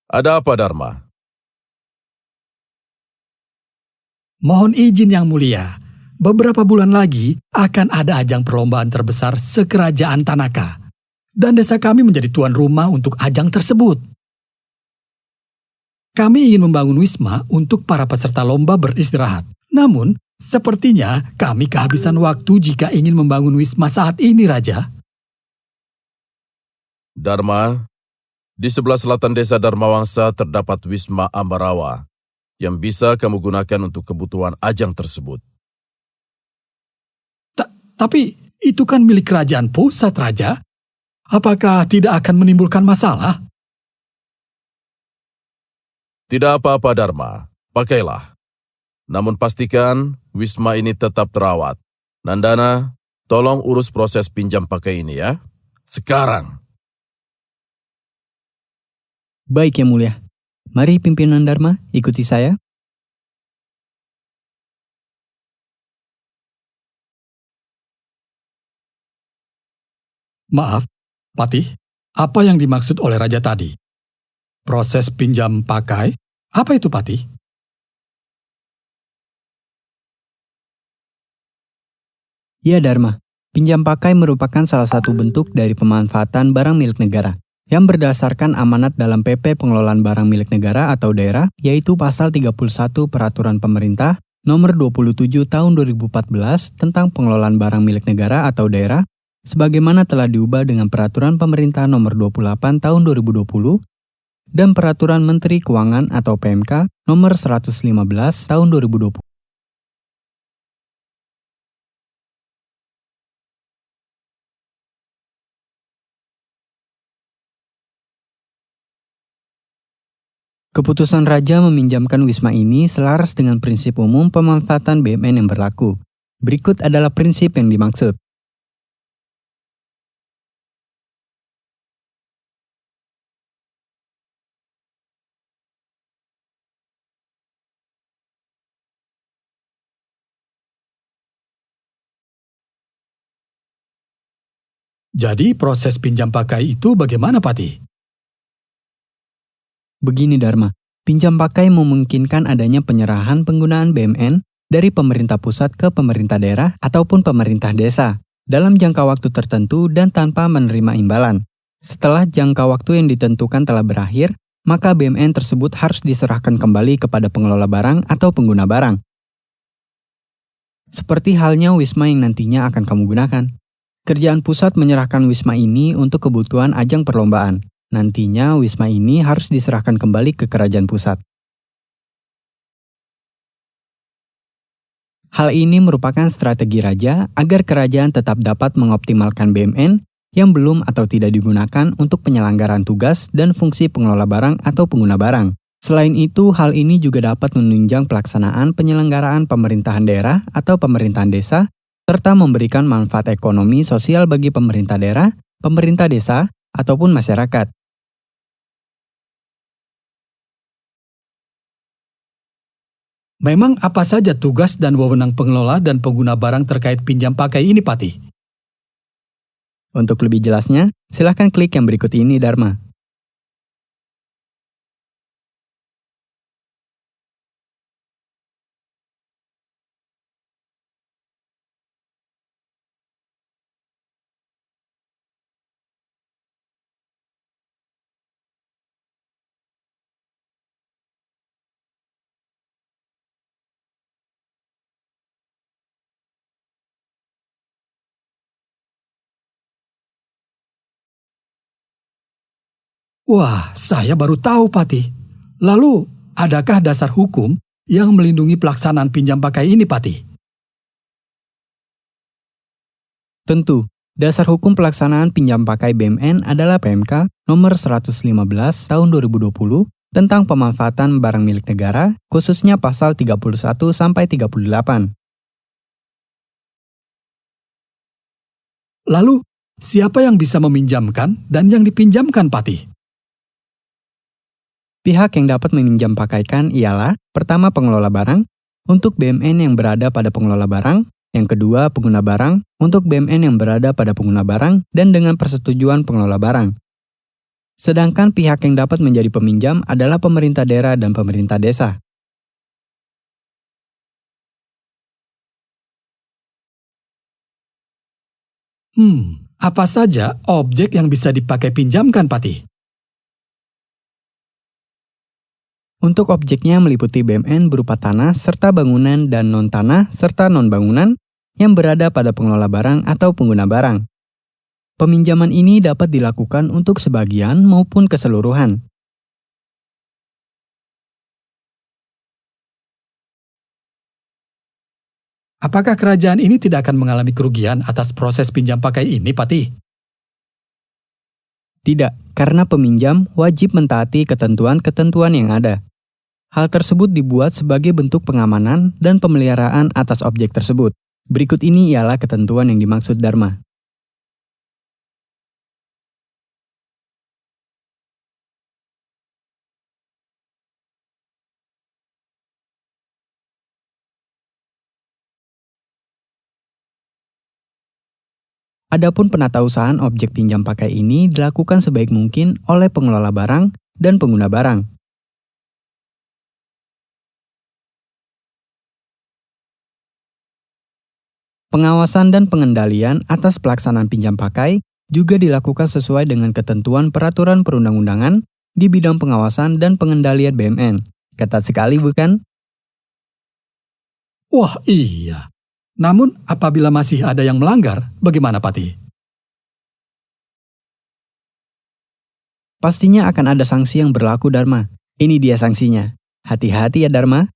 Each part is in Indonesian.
Ada apa, Dharma? Mohon izin Yang Mulia, beberapa bulan lagi akan ada ajang perlombaan terbesar sekerajaan Tanaka. Dan desa kami menjadi tuan rumah untuk ajang tersebut. Kami ingin membangun wisma untuk para peserta lomba beristirahat. Namun, sepertinya kami kehabisan waktu jika ingin membangun wisma saat ini, Raja. Dharma, di sebelah selatan desa Dharmawangsa terdapat Wisma Ambarawa yang bisa kamu gunakan untuk kebutuhan ajang tersebut. Tapi itu kan milik kerajaan pusat, Raja. Apakah tidak akan menimbulkan masalah? Tidak apa-apa, Dharma. Pakailah. Namun pastikan wisma ini tetap terawat. Nandana, tolong urus proses pinjam pakai ini ya. Sekarang. Baik Yang Mulia. Mari pimpinan Dharma, ikuti saya. Maaf, Patih, apa yang dimaksud oleh Raja tadi? Proses pinjam pakai? Apa itu, Patih? Ya Dharma, pinjam pakai merupakan salah satu bentuk dari pemanfaatan barang milik negara yang berdasarkan amanat dalam PP Pengelolaan Barang Milik Negara atau Daerah, yaitu Pasal 31 Peraturan Pemerintah Nomor 27 Tahun 2014 tentang Pengelolaan Barang Milik Negara atau Daerah, sebagaimana telah diubah dengan Peraturan Pemerintah Nomor 28 Tahun 2020 dan Peraturan Menteri Keuangan atau PMK Nomor 115 Tahun 2020. Keputusan Raja meminjamkan wisma ini selaras dengan prinsip umum pemanfaatan BMN yang berlaku. Berikut adalah prinsip yang dimaksud. Jadi proses pinjam pakai itu bagaimana, Patih? Begini Dharma, pinjam pakai memungkinkan adanya penyerahan penggunaan BMN dari pemerintah pusat ke pemerintah daerah ataupun pemerintah desa dalam jangka waktu tertentu dan tanpa menerima imbalan. Setelah jangka waktu yang ditentukan telah berakhir, maka BMN tersebut harus diserahkan kembali kepada pengelola barang atau pengguna barang. Seperti halnya wisma yang nantinya akan kamu gunakan. Kerjaan pusat menyerahkan wisma ini untuk kebutuhan ajang perlombaan. Nantinya wisma ini harus diserahkan kembali ke kerajaan pusat. Hal ini merupakan strategi raja agar kerajaan tetap dapat mengoptimalkan BMN yang belum atau tidak digunakan untuk penyelenggaraan tugas dan fungsi pengelola barang atau pengguna barang. Selain itu, hal ini juga dapat menunjang pelaksanaan penyelenggaraan pemerintahan daerah atau pemerintahan desa, serta memberikan manfaat ekonomi sosial bagi pemerintah daerah, pemerintah desa, ataupun masyarakat. Memang apa saja tugas dan wewenang pengelola dan pengguna barang terkait pinjam pakai ini, Patih? Untuk lebih jelasnya, silakan klik yang berikut ini, Dharma. Wah, saya baru tahu, Patih. Lalu, adakah dasar hukum yang melindungi pelaksanaan pinjam pakai ini, Patih? Tentu, dasar hukum pelaksanaan pinjam pakai BMN adalah PMK nomor 115 tahun 2020 tentang pemanfaatan barang milik negara, khususnya pasal 31-38. Lalu, siapa yang bisa meminjamkan dan yang dipinjamkan, Patih? Pihak yang dapat meminjam pakaikan ialah pertama pengelola barang, untuk BMN yang berada pada pengelola barang, yang kedua pengguna barang, untuk BMN yang berada pada pengguna barang dan dengan persetujuan pengelola barang. Sedangkan pihak yang dapat menjadi peminjam adalah pemerintah daerah dan pemerintah desa. Apa saja objek yang bisa dipakai pinjamkan, Pati? Untuk objeknya meliputi BMN berupa tanah serta bangunan dan non-tanah serta non-bangunan yang berada pada pengelola barang atau pengguna barang. Peminjaman ini dapat dilakukan untuk sebagian maupun keseluruhan. Apakah kerajaan ini tidak akan mengalami kerugian atas proses pinjam pakai ini, Pati? Tidak, karena peminjam wajib mentaati ketentuan-ketentuan yang ada. Hal tersebut dibuat sebagai bentuk pengamanan dan pemeliharaan atas objek tersebut. Berikut ini ialah ketentuan yang dimaksud Dharma. Adapun penatausahaan objek pinjam pakai ini dilakukan sebaik mungkin oleh pengelola barang dan pengguna barang. Pengawasan dan pengendalian atas pelaksanaan pinjam pakai juga dilakukan sesuai dengan ketentuan peraturan perundang-undangan di bidang pengawasan dan pengendalian BMN. Ketat sekali, bukan? Wah, iya. Namun, apabila masih ada yang melanggar, bagaimana, Pati? Pastinya akan ada sanksi yang berlaku, Dharma. Ini dia sanksinya. Hati-hati ya, Dharma.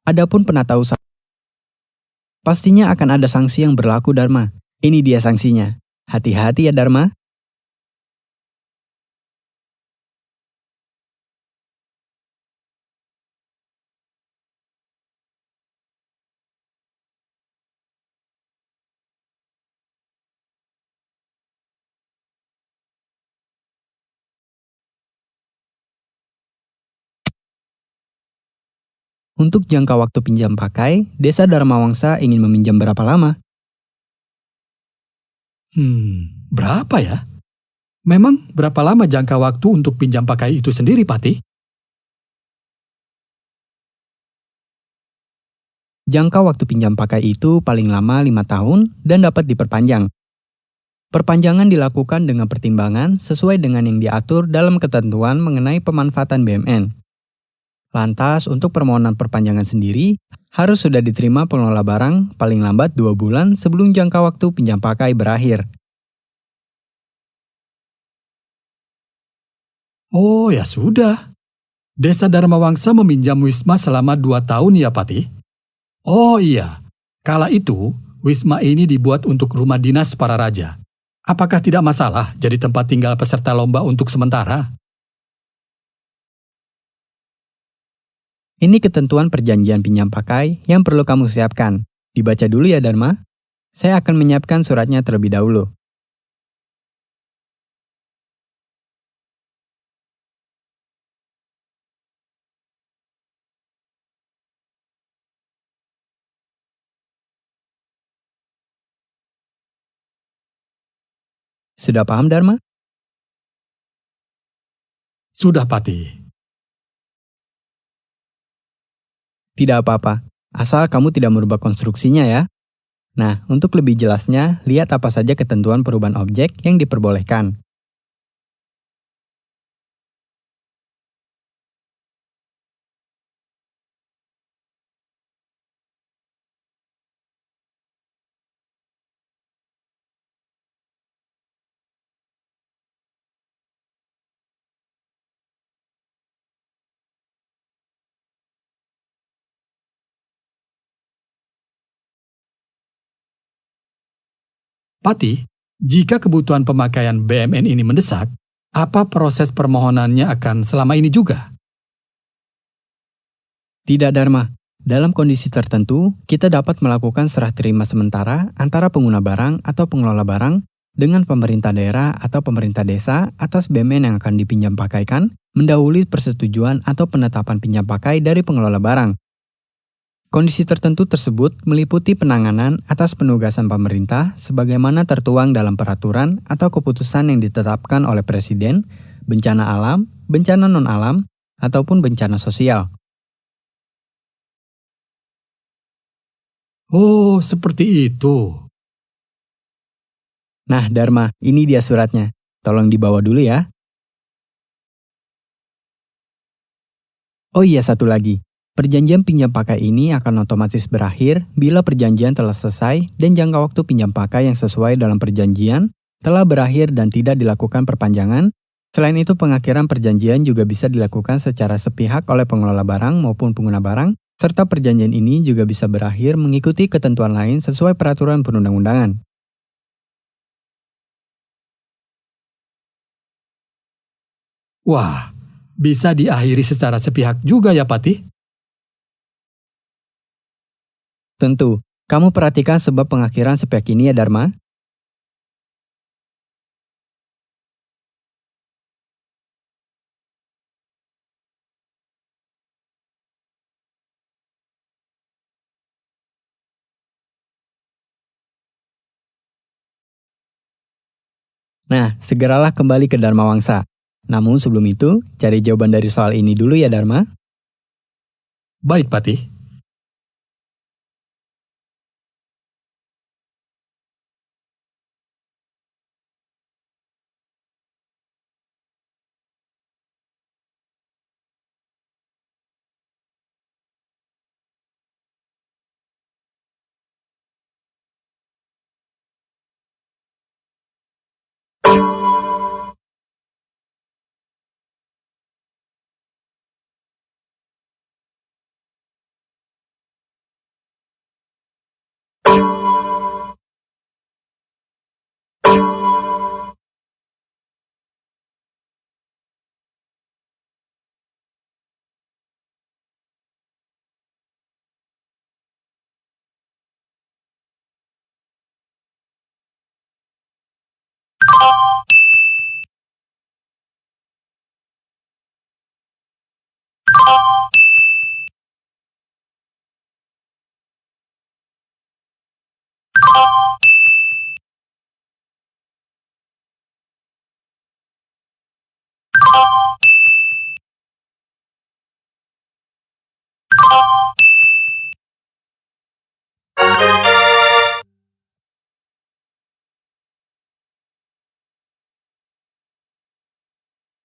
Adapun penatausahaan, pastinya akan ada sanksi yang berlaku, Dharma. Ini dia sanksinya. Hati-hati ya, Dharma. Untuk jangka waktu pinjam pakai, Desa Dharma Wangsa ingin meminjam berapa lama? Berapa ya? Memang berapa lama jangka waktu untuk pinjam pakai itu sendiri, Pati? Jangka waktu pinjam pakai itu paling lama 5 tahun dan dapat diperpanjang. Perpanjangan dilakukan dengan pertimbangan sesuai dengan yang diatur dalam ketentuan mengenai pemanfaatan BMN. Lantas, untuk permohonan perpanjangan sendiri, harus sudah diterima pengelola barang paling lambat 2 bulan sebelum jangka waktu pinjam pakai berakhir. Oh, ya sudah. Desa Dharma Wangsa meminjam Wisma selama 2 tahun ya, Pati? Oh iya, kala itu Wisma ini dibuat untuk rumah dinas para raja. Apakah tidak masalah jadi tempat tinggal peserta lomba untuk sementara? Ini ketentuan perjanjian pinjam pakai yang perlu kamu siapkan. Dibaca dulu ya, Dharma. Saya akan menyiapkan suratnya terlebih dahulu. Sudah paham, Dharma? Sudah, Pati. Tidak apa-apa, asal kamu tidak merubah konstruksinya ya. Nah, untuk lebih jelasnya, lihat apa saja ketentuan perubahan objek yang diperbolehkan. Pati, jika kebutuhan pemakaian BMN ini mendesak, apa proses permohonannya akan selama ini juga? Tidak, Dharma. Dalam kondisi tertentu, kita dapat melakukan serah terima sementara antara pengguna barang atau pengelola barang dengan pemerintah daerah atau pemerintah desa atas BMN yang akan dipinjam pakaikan, mendahului persetujuan atau penetapan pinjam pakai dari pengelola barang. Kondisi tertentu tersebut meliputi penanganan atas penugasan pemerintah sebagaimana tertuang dalam peraturan atau keputusan yang ditetapkan oleh Presiden, bencana alam, bencana non-alam, ataupun bencana sosial. Oh, seperti itu. Nah, Dharma, ini dia suratnya. Tolong dibawa dulu ya. Oh iya, satu lagi. Perjanjian pinjam pakai ini akan otomatis berakhir bila perjanjian telah selesai dan jangka waktu pinjam pakai yang sesuai dalam perjanjian telah berakhir dan tidak dilakukan perpanjangan. Selain itu, pengakhiran perjanjian juga bisa dilakukan secara sepihak oleh pengelola barang maupun pengguna barang, serta perjanjian ini juga bisa berakhir mengikuti ketentuan lain sesuai peraturan perundang-undangan. Wah, bisa diakhiri secara sepihak juga ya, Patih? Tentu, kamu perhatikan sebab pengakhiran sepihak ini ya, Dharma. Nah, segeralah kembali ke Dharma Wangsa. Namun sebelum itu, cari jawaban dari soal ini dulu ya, Dharma. Baik, Patih.